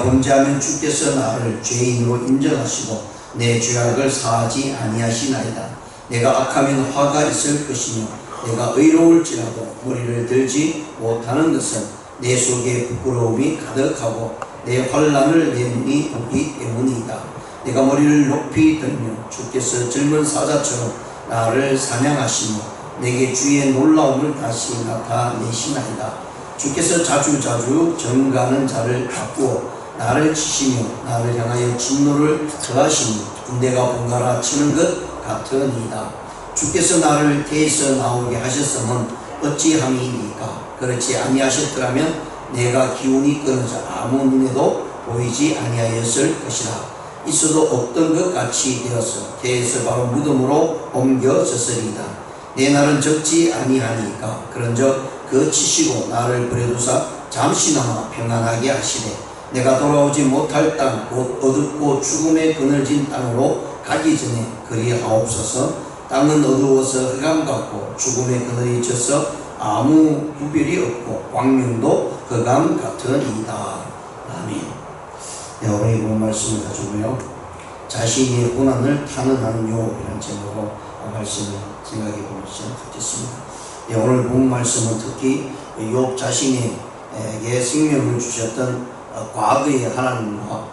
내가 범죄하면 주께서 나를 죄인으로 인정하시고 내 죄악을 사하지 아니하시나이다. 내가 악하면 화가 있을 것이며 내가 의로울지라도 머리를 들지 못하는 것은 내 속에 부끄러움이 가득하고 내 환난을 내 눈이 보기 때문이다. 내가 머리를 높이 들며 주께서 젊은 사자처럼 나를 사냥하시며 내게 주의 놀라움을 다시 나타내시나이다. 주께서 자주자주 정가는 자를 바꾸어 나를 치시며 나를 향하여 진노를 더하시니 군대가 번갈아 치는 것 같으니이다. 주께서 나를 태에서 나오게 하셨으면 어찌함이니까. 그렇지 아니하셨더라면 내가 기운이 끊어져 아무 눈에도 보이지 아니하였을 것이라. 있어도 없던 것 같이 되어서 태에서 바로 무덤으로 옮겨졌으리이다. 내 날은 적지 아니하니까. 그런즉 그 치시고 나를 버려두사 잠시나마 평안하게 하시되 내가 돌아오지 못할 땅 곧 어둡고 죽음의 그늘진 땅으로 가기 전에 그리하옵소서. 땅은 어두워서 흑암 같고 죽음의 그늘이 져서 아무 구별이 없고 광명도 흑암 같으니이다. 아멘. 네, 오늘 본 말씀을 가지고요, 자신의 고난을 탄원하는 욥이라는 제목으로 말씀을 생각해 보시면 좋겠습니다. 네, 오늘 본 말씀은 특히 욥 자신에게 생명을 주셨던 과거의 하나님과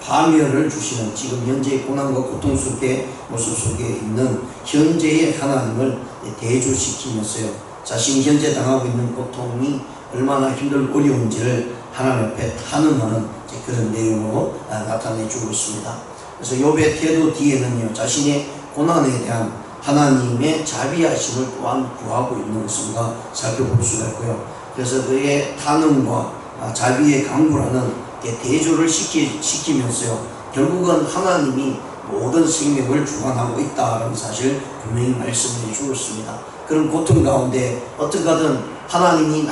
파멸을 주시는 지금 현재의 고난과 고통 속의 모습 속에 있는 현재의 하나님을 대조시키면서요, 자신이 현재 당하고 있는 고통이 얼마나 힘들고 어려운지를 하나님 앞에 탄원하는 그런 내용으로 나타내주고 있습니다. 그래서 욥의 태도 뒤에는요, 자신의 고난에 대한 하나님의 자비하심을 또한 구하고 있는 것을 살펴볼 수가 있고요. 그래서 그의 탄원과 자비의 강구라는 대조를 시키면서요, 결국은 하나님이 모든 생명을 주관하고 있다는 사실 분명히 말씀해 주고 있습니다. 그런 고통 가운데 어떻게든 하나님이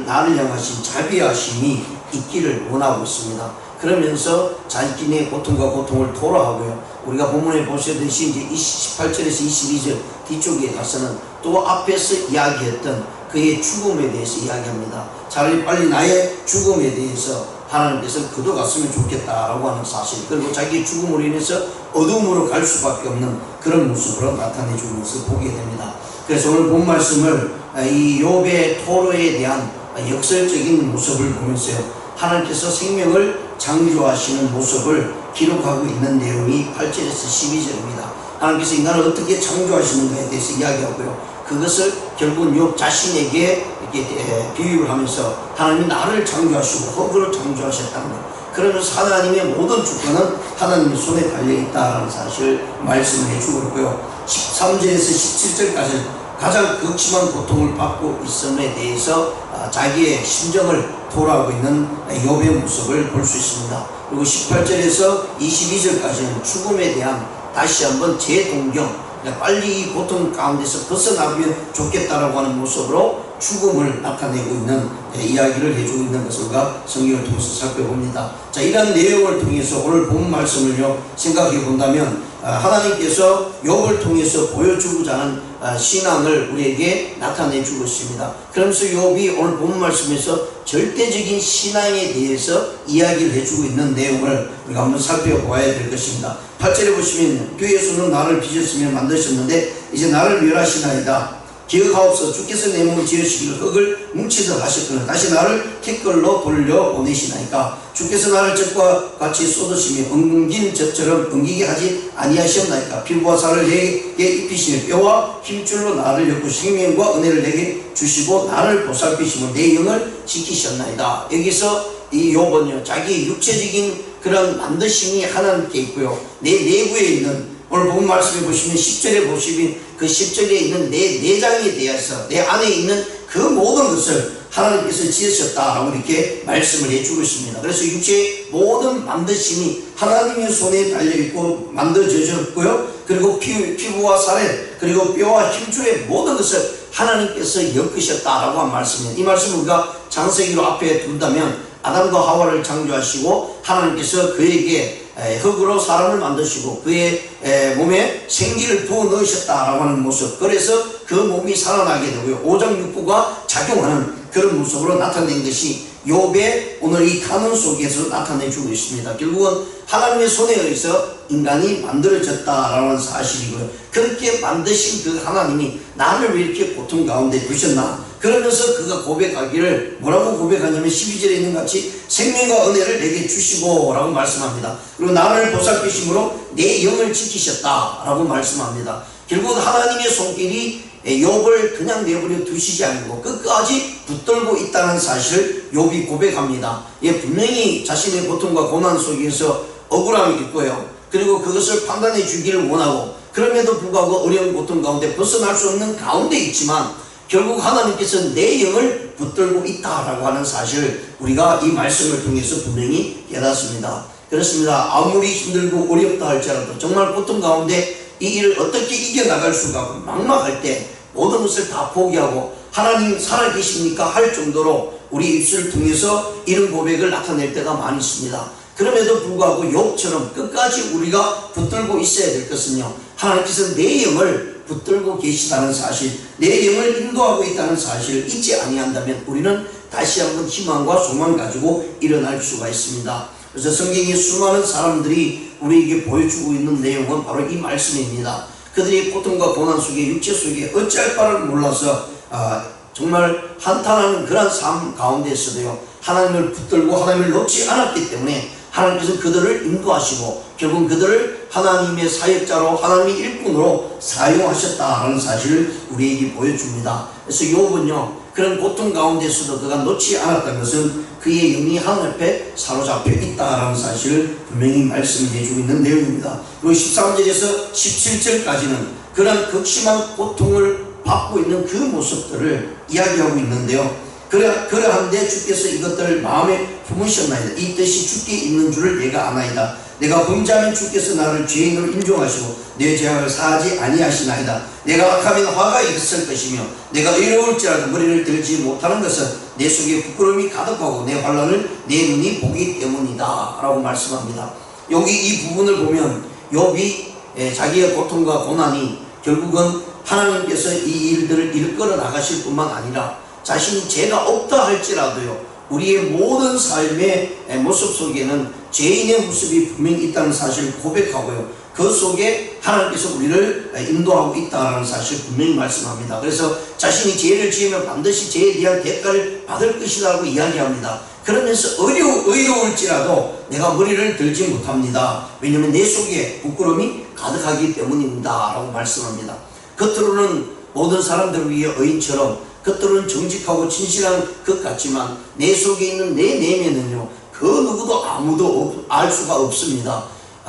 나를 향하신 자비하심이 있기를 원하고 있습니다. 그러면서 자신의 고통과 고통을 토로하고요, 우리가 본문에 보시듯이 이제 18절에서 22절 뒤쪽에 가서는 또 앞에서 이야기했던 그의 죽음에 대해서 이야기합니다. 차라리 빨리 나의 죽음에 대해서 하나님께서 거둬갔으면 좋겠다라고 하는 사실, 그리고 자기의 죽음으로 인해서 어둠으로 갈 수밖에 없는 그런 모습으로 나타내주는 것을 보게 됩니다. 그래서 오늘 본 말씀을 이 욥의 토로에 대한 역설적인 모습을 보면서요, 하나님께서 생명을 창조하시는 모습을 기록하고 있는 내용이 8절에서 12절입니다. 하나님께서 인간을 어떻게 창조하시는가에 대해서 이야기하고요, 그것을 결국은 욥 자신에게 이렇게 비유를 하면서 하나님이 나를 창조하시고 허구를 창조하셨다는 것, 그러면서 하나님의 모든 주권은 하나님의 손에 달려있다는 사실을 말씀을 해주고 있고요, 13절에서 17절까지 가장 극심한 고통을 받고 있음에 대해서 자기의 심정을 토로하고 있는 욥의 모습을 볼 수 있습니다. 그리고 18절에서 22절까지는 죽음에 대한 다시 한번 재동경, 빨리 이 고통 가운데서 벗어나면 좋겠다라고 하는 모습으로 죽음을 나타내고 있는 이야기를 해주고 있는 것을 성경을 통해서 살펴봅니다. 자, 이런 내용을 통해서 오늘 본 말씀을요 생각해 본다면 하나님께서 욥을 통해서 보여주고자 하는 신앙을 우리에게 나타내주고 있습니다. 그러면서 욥이 오늘 본 말씀에서 절대적인 신앙에 대해서 이야기를 해주고 있는 내용을 우리가 한번 살펴보아야 될 것입니다. 8절에 보시면 주예수는 나를 빚었으며 만드셨는데 이제 나를 멸하시나이다. 기억하옵소서. 주께서 내 몸을 지으시기를 흙을 뭉치듯 하셨거늘 다시 나를 티끌로 돌려보내시나이까. 주께서 나를 젖과 같이 쏟으시며 엉긴 젖처럼 엉기게 하지 아니하셨나이까. 피부와 살을 내게 입히시며 뼈와 힘줄로 나를 엮고 생명과 은혜를 내게 주시고 나를 보살피시며 내 영을 지키셨나이다. 여기서 이 욥은요, 자기 육체적인 그런 만드심이 하나님께 있고요, 내 내부에 있는, 오늘 본 말씀에 보시면 10절에 보시면 그 10절에 있는 내 내장에 대해서 내 안에 있는 그 모든 것을 하나님께서 지으셨다라고 이렇게 말씀을 해주고 있습니다. 그래서 육체의 모든 만드심이 하나님의 손에 달려있고 만들어졌고요, 그리고 피부와 살에 그리고 뼈와 힘줄의 모든 것을 하나님께서 엮으셨다라고 한 말씀입니다. 이 말씀을 우리가 창세기로 앞에 둔다면 아담과 하와를 창조하시고 하나님께서 그에게 흙으로 사람을 만드시고 그의 몸에 생기를 부어 넣으셨다라고 하는 모습, 그래서 그 몸이 살아나게 되고요, 오장육부가 작용하는 그런 모습으로 나타낸 것이 욥의 오늘 이 탄원 속에서 나타내주고 있습니다. 결국은 하나님의 손에 의해서 인간이 만들어졌다라는 사실이고요. 그렇게 만드신 그 하나님이 나를 왜 이렇게 고통 가운데 두셨나? 그러면서 그가 고백하기를 뭐라고 고백하냐면 12절에 있는 같이 생명과 은혜를 내게 주시고 라고 말씀합니다. 그리고 나를 보살피심으로 내 영을 지키셨다 라고 말씀합니다. 결국은 하나님의 손길이 욥을 그냥 내버려 두시지 않고 끝까지 붙들고 있다는 사실을 욥이 고백합니다. 분명히 자신의 고통과 고난 속에서 억울함이 있고요. 그리고 그것을 판단해 주기를 원하고 그럼에도 불구하고 어려운 고통 가운데 벗어날 수 없는 가운데 있지만 결국 하나님께서 내 영을 붙들고 있다라고 하는 사실을 우리가 이 말씀을 통해서 분명히 깨닫습니다. 그렇습니다. 아무리 힘들고 어렵다 할지라도 정말 고통 가운데 이 일을 어떻게 이겨나갈 수가 없고 막막할 때 모든 것을 다 포기하고 하나님 살아계십니까 할 정도로 우리 입술을 통해서 이런 고백을 나타낼 때가 많이 있습니다. 그럼에도 불구하고 욥처럼 끝까지 우리가 붙들고 있어야 될 것은요, 하나님께서 내 영을 붙들고 계시다는 사실, 내 영을 인도하고 있다는 사실을 잊지 아니한다면 우리는 다시 한번 희망과 소망 가지고 일어날 수가 있습니다. 그래서 성경의 수많은 사람들이 우리에게 보여주고 있는 내용은 바로 이 말씀입니다. 그들이 고통과 고난 속에 육체 속에 어찌할 바를 몰라서 정말 한탄하는 그런 삶 가운데서도요, 하나님을 붙들고 하나님을 놓지 않았기 때문에 하나님께서 그들을 인도하시고 결국 그들을 하나님의 사역자로 하나님의 일꾼으로 사용하셨다는 사실을 우리에게 보여줍니다. 그래서 욥은요, 그런 고통 가운데서도 그가 놓지 않았다는 것은 그의 영이 하나님 앞에 사로잡혀 있다는 사실을 분명히 말씀해 주고 있는 내용입니다. 그리고 13절에서 17절까지는 그런 극심한 고통을 받고 있는 그 모습들을 이야기하고 있는데요, 그러한데 주께서 이것들을 마음에 품으셨나이다. 이 뜻이 주께 있는 줄을 내가 아나이다. 내가 범죄하면 주께서 나를 죄인으로 인정하시고 내 죄악을 사하지 아니하시나이다. 내가 악하면 화가 있을 것이며 내가 의로울지라도 머리를 들지 못하는 것은 내 속에 부끄러움이 가득하고 내 환난을 내 눈이 보기 때문이다 라고 말씀합니다. 여기 이 부분을 보면 욥이 자기의 고통과 고난이 결국은 하나님께서 이 일들을 일끌어 나가실 뿐만 아니라 자신이 죄가 없다 할지라도요, 우리의 모든 삶의 모습 속에는 죄인의 모습이 분명히 있다는 사실을 고백하고요, 그 속에 하나님께서 우리를 인도하고 있다는 사실을 분명히 말씀합니다. 그래서 자신이 죄를 지으면 반드시 죄에 대한 대가를 받을 것이라고 이야기합니다. 그러면서 의로울지라도 내가 머리를 들지 못합니다. 왜냐하면 내 속에 부끄러움이 가득하기 때문입니다 라고 말씀합니다. 겉으로는 모든 사람들을 위해 의인처럼 겉으로는 정직하고 진실한 것 같지만 내 속에 있는 내 내면은요, 그 누구도 아무도 알 수가 없습니다.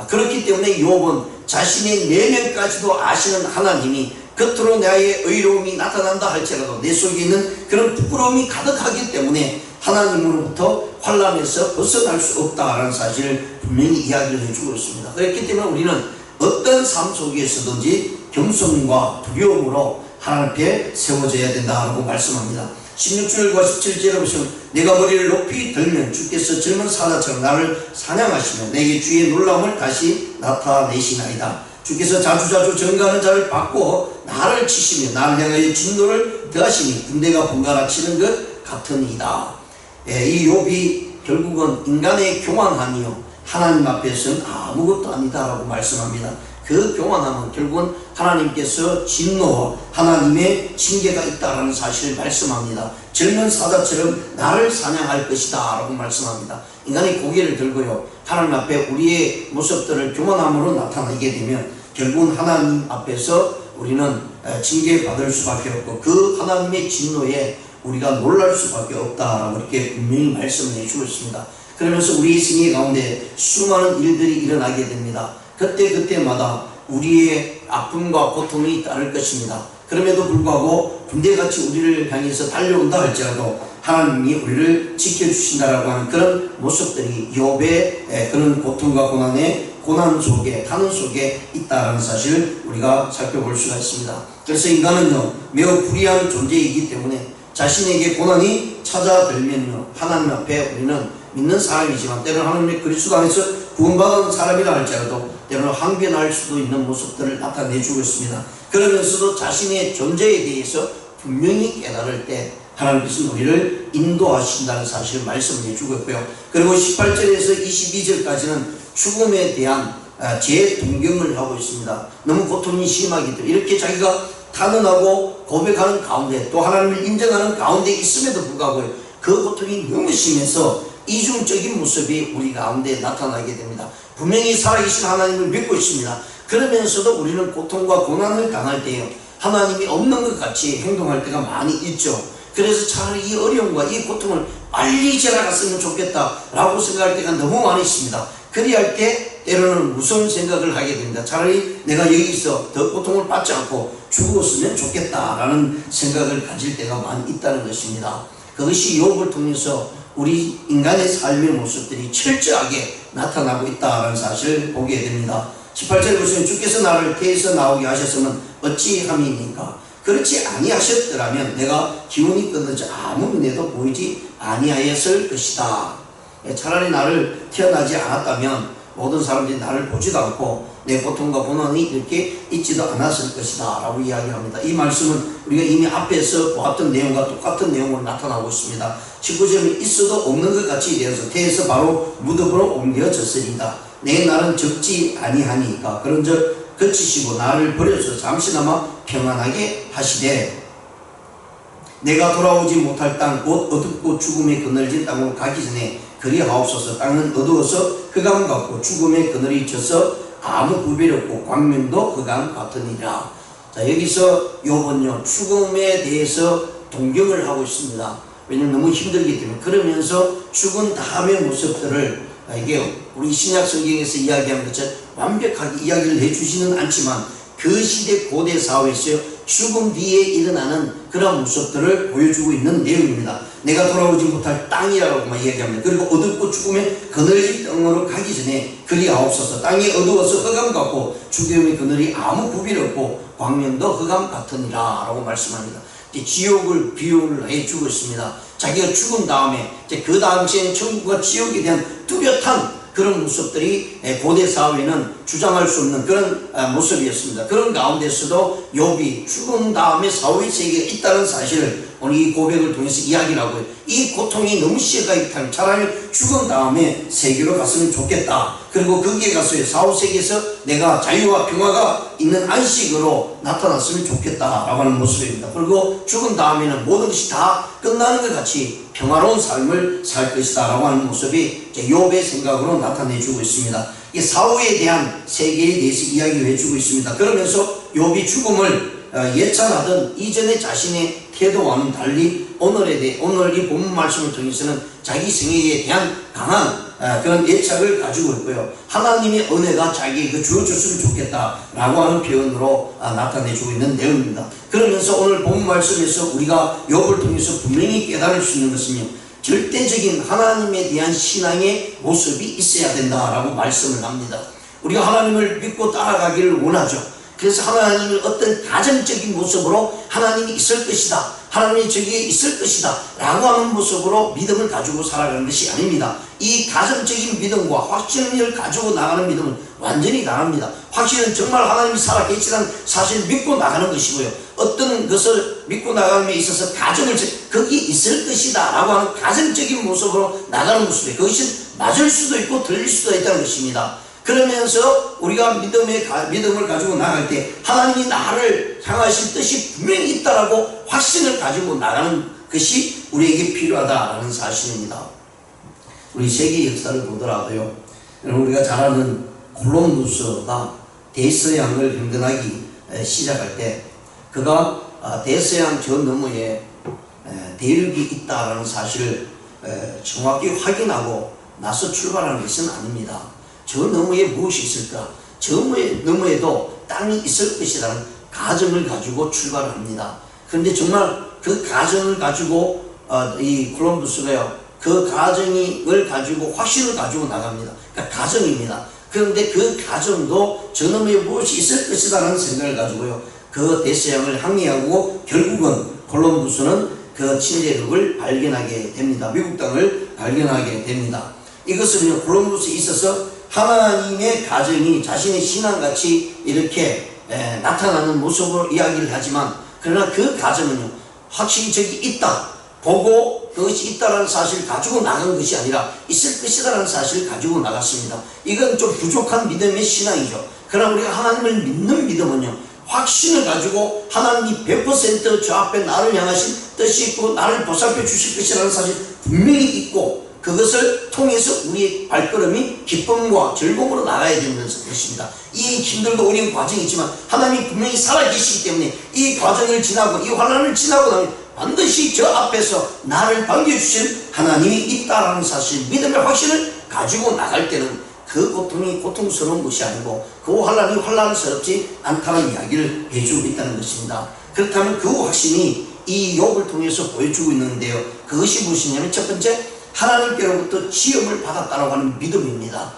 그렇기 때문에 욥은 자신의 내면까지도 아시는 하나님이 겉으로 나의 의로움이 나타난다 할지라도 내 속에 있는 그런 부끄러움이 가득하기 때문에 하나님으로부터 환난에서 벗어날 수 없다라는 사실을 분명히 이야기를 해주고 있습니다. 그렇기 때문에 우리는 어떤 삶 속에서든지 겸손과 두려움으로 하나님 앞에 세워져야 된다고 말씀합니다. 16절과 17절에 보시면 내가 머리를 높이 들면 주께서 젊은 사자처럼 나를 사냥하시며 내게 주의 놀라움을 다시 나타내시나이다. 주께서 자주자주 전가하는 자를 받고 나를 치시며 나를 향하여 진노를 더하시니 군대가 번갈아 치는 것 같으니이다. 이 욥이 결국은 인간의 교만함이요, 하나님 앞에서는 아무것도 아니다라고 말씀합니다. 그 교만함은 결국은 하나님께서 진노와 하나님의 징계가 있다라는 사실을 말씀합니다. 젊은 사자처럼 나를 사냥할 것이다 라고 말씀합니다. 인간이 고개를 들고요, 하나님 앞에 우리의 모습들을 교만함으로 나타내게 되면 결국은 하나님 앞에서 우리는 징계받을 수밖에 없고 그 하나님의 진노에 우리가 놀랄 수밖에 없다라고 이렇게 분명히 말씀을 해주고 있습니다. 그러면서 우리 생애 가운데 수많은 일들이 일어나게 됩니다. 그때마다 우리의 아픔과 고통이 따를 것입니다. 그럼에도 불구하고 군대같이 우리를 향해서 달려온다 할지라도 하나님이 우리를 지켜주신다라고 하는 그런 모습들이 욥의 그런 고통과 고난 속에, 가는 속에 있다는 사실을 우리가 살펴볼 수가 있습니다. 그래서 인간은요, 매우 불의한 존재이기 때문에 자신에게 고난이 찾아들면요, 하나님 앞에 우리는 믿는 사람이지만 때로는 하나님의 그리스도 안에서 구원받은 사람이라 할지라도 때로는 항변할 수도 있는 모습들을 나타내주고 있습니다. 그러면서도 자신의 존재에 대해서 분명히 깨달을 때 하나님께서 우리를 인도하신다는 사실을 말씀해 주고 있고요. 그리고 18절에서 22절까지는 죽음에 대한 재동경을 하고 있습니다. 너무 고통이 심하기 때문에 이렇게 자기가 탄원하고 고백하는 가운데 또 하나님을 인정하는 가운데 있음에도 불구하고 그 고통이 너무 심해서 이중적인 모습이 우리 가운데 나타나게 됩니다. 분명히 살아계신 하나님을 믿고 있습니다. 그러면서도 우리는 고통과 고난을 당할 때에 하나님이 없는 것 같이 행동할 때가 많이 있죠. 그래서 차라리 이 어려움과 이 고통을 빨리 지나갔으면 좋겠다라고 생각할 때가 너무 많이 있습니다. 그리할 때 때로는 무서운 생각을 하게 됩니다. 차라리 내가 여기서 더 고통을 받지 않고 죽었으면 좋겠다라는 생각을 가질 때가 많이 있다는 것입니다. 그것이 욥을 통해서 우리 인간의 삶의 모습들이 철저하게 나타나고 있다는 사실을 보게 됩니다. 18절에 보시면 주께서 나를 태에서 나오게 하셨으면 어찌함이니까 그렇지 아니하셨더라면 내가 기운이 끊어져 아무 눈에도 보이지 아니하였을 것이다. 차라리 나를 태어나지 않았다면 모든 사람들이 나를 보지도 않고 내 고통과 고난이 이렇게 있지도 않았을 것이다 라고 이야기합니다. 이 말씀은 우리가 이미 앞에서 보았던 내용과 똑같은 내용으로 나타나고 있습니다. 19절은 있어도 없는 것 같이 되어서 태에서 바로 무덤으로 옮겨졌으리다. 내 날은 적지 아니하니까 그런즉 거치시고 나를 버려서 잠시나마 평안하게 하시되 내가 돌아오지 못할 땅 곧 어둡고 죽음의 그늘진 땅으로 가기 전에 그리하옵소서. 땅은 어두워서 흑암 같고 죽음의 그늘이 져서 아무 구별이 없고 광명도 흑암 같으니라. 자, 여기서 욥은요 죽음에 대해서 동경을 하고 있습니다. 왜냐면 너무 힘들기 때문에. 그러면서 죽은 다음의 모습들을 이게 우리 신약 성경에서 이야기한 것처럼 완벽하게 이야기를 해주지는 않지만 그 시대 고대 사회에서 죽음 뒤에 일어나는 그런 모습들을 보여주고 있는 내용입니다. 내가 돌아오지 못할 땅이라고만 이야기합니다. 그리고 어둡고 죽음의 그늘진 땅으로 가기 전에 그리하옵소서. 땅이 어두워서 흑암 같고 죽음의 그늘이 아무 구별이 없고 광명도 흑암 같으니라 라고 말씀합니다. 지옥을 비유를 해주고 있습니다. 자기가 죽은 다음에 그 당시에는 천국과 지옥에 대한 뚜렷한 그런 모습들이 고대 사회는 주장할 수 없는 그런 모습이었습니다. 그런 가운데서도 욥이 죽은 다음에 사후의 세계가 있다는 사실을 오늘 이 고백을 통해서 이야기를 하고요. 이 고통이 너무 심하기 때문에 차라리 죽은 다음에 세계로 갔으면 좋겠다. 그리고 거기에 가서 사후 세계에서 내가 자유와 평화가 있는 안식으로 나타났으면 좋겠다라고 하는 모습입니다. 그리고 죽은 다음에는 모든 것이 다 끝나는 것 같이 평화로운 삶을 살 것이다 라고 하는 모습이 욥의 생각으로 나타내주고 있습니다. 이 사후에 대한 세계에 대해서 이야기를 해주고 있습니다. 그러면서 욥이 죽음을 예찬하던 이전의 자신의 태도와는 달리 오늘 이 본문 말씀을 통해서는 자기 생애에 대한 강한 그런 예측을 가지고 있고요. 하나님의 은혜가 자기에게 주어졌으면 좋겠다라고 하는 표현으로 나타내주고 있는 내용입니다. 그러면서 오늘 본문 말씀에서 우리가 욥을 통해서 분명히 깨달을 수 있는 것은요. 절대적인 하나님에 대한 신앙의 모습이 있어야 된다라고 말씀을 합니다. 우리가 하나님을 믿고 따라가기를 원하죠. 그래서 하나님을 어떤 가정적인 모습으로 하나님이 있을 것이다, 하나님이 저기에 있을 것이다 라고 하는 모습으로 믿음을 가지고 살아가는 것이 아닙니다. 이 가정적인 믿음과 확신을 가지고 나가는 믿음은 완전히 다릅니다. 확신은 정말 하나님이 살아계시다는 사실을 믿고 나가는 것이고요. 어떤 것을 믿고 나가는 데 있어서 가정을 거기 있을 것이다 라고 하는 가정적인 모습으로 나가는 모습이에요. 그것이 맞을 수도 있고 틀릴 수도 있다는 것입니다. 그러면서 우리가 믿음을 가지고 나갈 때 하나님이 나를 향하실 뜻이 분명히 있다라고 확신을 가지고 나가는 것이 우리에게 필요하다라는 사실입니다. 우리 세계 역사를 보더라도요, 우리가 잘 아는 콜럼부스가 대서양을 행전하기 시작할 때 그가 대서양 저 너머에 대륙이 있다라는 사실을 정확히 확인하고 나서 출발하는 것은 아닙니다. 저 너머에 무엇이 있을까? 저 너머에도 땅이 있을 것이라는 가정을 가지고 출발을 합니다. 그런데 정말 그 가정을 가지고 이 콜럼부스가요, 그 가정을 가지고 확신을 가지고 나갑니다. 그러니까 가정입니다. 그런데 그 가정도 저 너머에 무엇이 있을 것이라는 생각을 가지고요, 그 대서양을 항해하고 결국은 콜럼부스는 그 침례국을 발견하게 됩니다. 미국 땅을 발견하게 됩니다. 이것은 콜럼부스에 있어서 하나님의 가정이 자신의 신앙같이 이렇게 나타나는 모습으로 이야기를 하지만, 그러나 그 가정은요, 확실히 저기 있다, 보고 그것이 있다는 사실을 가지고 나간 것이 아니라 있을 것이다라는 사실을 가지고 나갔습니다. 이건 좀 부족한 믿음의 신앙이죠. 그러나 우리가 하나님을 믿는 믿음은요, 확신을 가지고 하나님이 100% 저 앞에 나를 향하신 뜻이 있고 나를 보살펴 주실 것이라는 사실 분명히 있고, 그것을 통해서 우리의 발걸음이 기쁨과 즐거움으로 나가야 되는 것입니다. 이 힘들고 어려운 과정이 있지만 하나님이 분명히 살아계시기 때문에 이 과정을 지나고 이 환난을 지나고 나면 반드시 저 앞에서 나를 반겨주신 하나님이 있다라는 사실, 믿음의 확신을 가지고 나갈 때는 그 고통이 고통스러운 것이 아니고 그 환난이 환난스럽지 않다는 이야기를 해주고 있다는 것입니다. 그렇다면 그 확신이 이 욥을 통해서 보여주고 있는데요, 그것이 무엇이냐면 첫 번째, 하나님께로부터 지음을 받았다라고 하는 믿음입니다.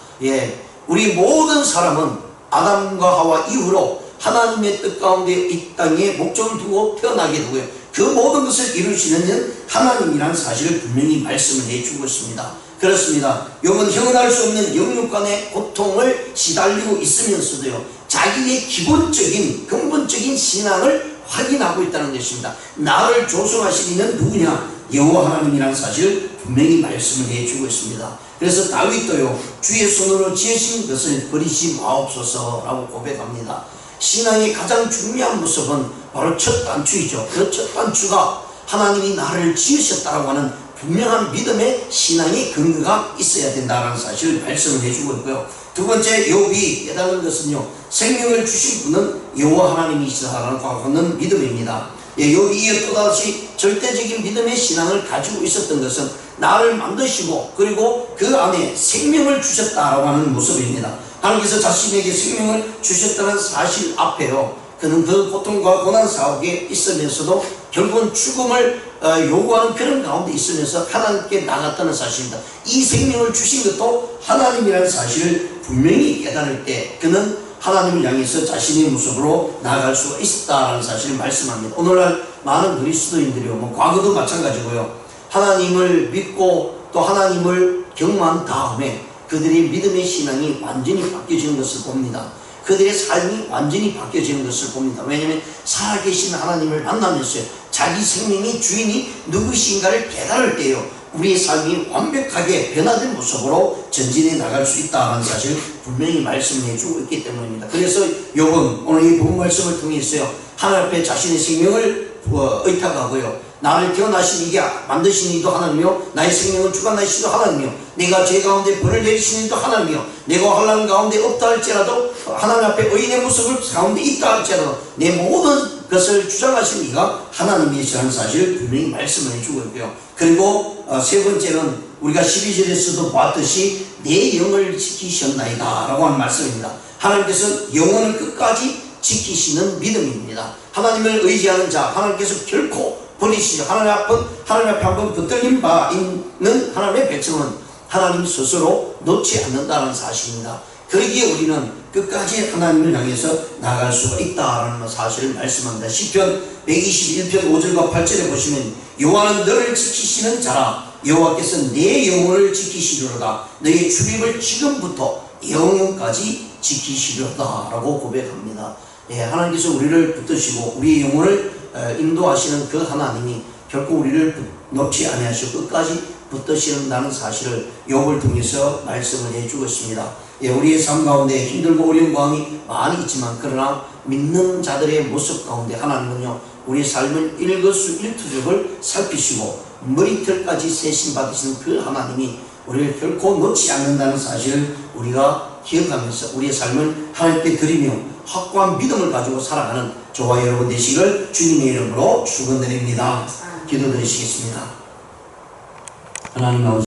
우리 모든 사람은 아담과 하와 이후로 하나님의 뜻 가운데 이 땅에 목적을 두고 태어나게 되고요, 그 모든 것을 이루시는 하나님이라는 사실을 분명히 말씀을 해주고 있습니다. 그렇습니다. 욥은 형언할 수 없는 영육간의 고통을 시달리고 있으면서도요, 자기의 기본적인 근본적인 신앙을 확인하고 있다는 것입니다. 나를 조성하신 이는 누구냐? 여호와 하나님이라는 사실을 분명히 말씀을 해주고 있습니다. 그래서 다윗도요, 주의 손으로 지으신 것을 버리지 마옵소서라고 고백합니다. 신앙의 가장 중요한 모습은 바로 첫 단추이죠. 그 첫 단추가 하나님이 나를 지으셨다고 하는 분명한 믿음의 신앙의 근거가 있어야 된다는 사실을 말씀을 해주고 있고요. 두 번째, 욥이 깨달은 것은요, 생명을 주신 분은 여호와 하나님이시다라는 하는 믿음입니다. 욥이 이어 또다시 절대적인 믿음의 신앙을 가지고 있었던 것은 나를 만드시고 그리고 그 안에 생명을 주셨다라고 하는 모습입니다. 하나님께서 자신에게 생명을 주셨다는 사실 앞에요, 그는 그 고통과 고난 사옥에 있으면서도 결국은 죽음을 요구하는 그런 가운데 있으면서 하나님께 나갔다는 사실입니다. 이 생명을 주신 것도 하나님이라는 사실을 분명히 깨달을 때 그는 하나님을 향해서 자신의 모습으로 나아갈 수가 있다는 사실을 말씀합니다. 오늘날 많은 그리스도인들이요, 과거도 마찬가지고요, 하나님을 믿고 또 하나님을 경험한 다음에 그들의 믿음의 신앙이 완전히 바뀌어지는 것을 봅니다. 그들의 삶이 완전히 바뀌어지는 것을 봅니다. 왜냐하면 살아계신 하나님을 만나면서요, 자기 생명의 주인이 누구신가를 깨달을 때요, 우리의 삶이 완벽하게 변화된 모습으로 전진해 나갈 수 있다는 사실을 분명히 말씀해 주고 있기 때문입니다. 그래서 욥은 오늘 이 본 말씀을 통해서요, 하나님 앞에 자신의 생명을 의탁하고요, 나를 태어나신 이게 만드신 이도 하나님이요, 나의 생명을 주관하신 이도 하나님이요, 내가 죄 가운데 벌을 내리신 이도 하나님이요, 내가 환난 가운데 없다 할지라도 하나님 앞에 의인의 모습을 가운데 있다 할지라도 내 모든 것을 주장하신 이가 하나님이시라는 사실을 분명히 말씀을 해주고 있고요. 그리고 세 번째는 우리가 12절에서도 봤듯이 내 영을 지키셨나이다 라고 하는 말씀입니다. 하나님께서 영혼을 끝까지 지키시는 믿음입니다. 하나님을 의지하는 자, 하나님께서 결코 버리시죠. 하나님 앞에 한번 붙들린 바 있는 하나님의 백성은 하나님 스스로 놓지 않는다는 사실입니다. 그러기에 우리는 끝까지 하나님을 향해서 나갈 수가 있다는 사실을 말씀합니다. 시편 121편 5절과 8절에 보시면 여호와는 너를 지키시는 자라, 여호와께서 내 영혼을 지키시리로다, 너의 출입을 지금부터 영혼까지 지키시리로다 라고 고백합니다. 하나님께서 우리를 붙드시고 우리의 영혼을 인도하시는 그 하나님이 결코 우리를 놓지 아니하시고 끝까지 붙드시는다는 사실을 욥을 통해서 말씀을 해주고 있습니다. 우리의 삶 가운데 힘들고 어려운 과정이 많이 있지만 그러나 믿는 자들의 모습 가운데 하나님은요, 우리 삶을 일거수일투족을 살피시고 머리털까지 세심받으시는 그 하나님이 우리를 결코 놓지 않는다는 사실을 우리가 기억하면서 우리의 삶을 하나님께 드리며 확고한 믿음을 가지고 살아가는 저와 여러분 되시기를 주님의 이름으로 축원드립니다. 기도드리시겠습니다. 하나님 아버지,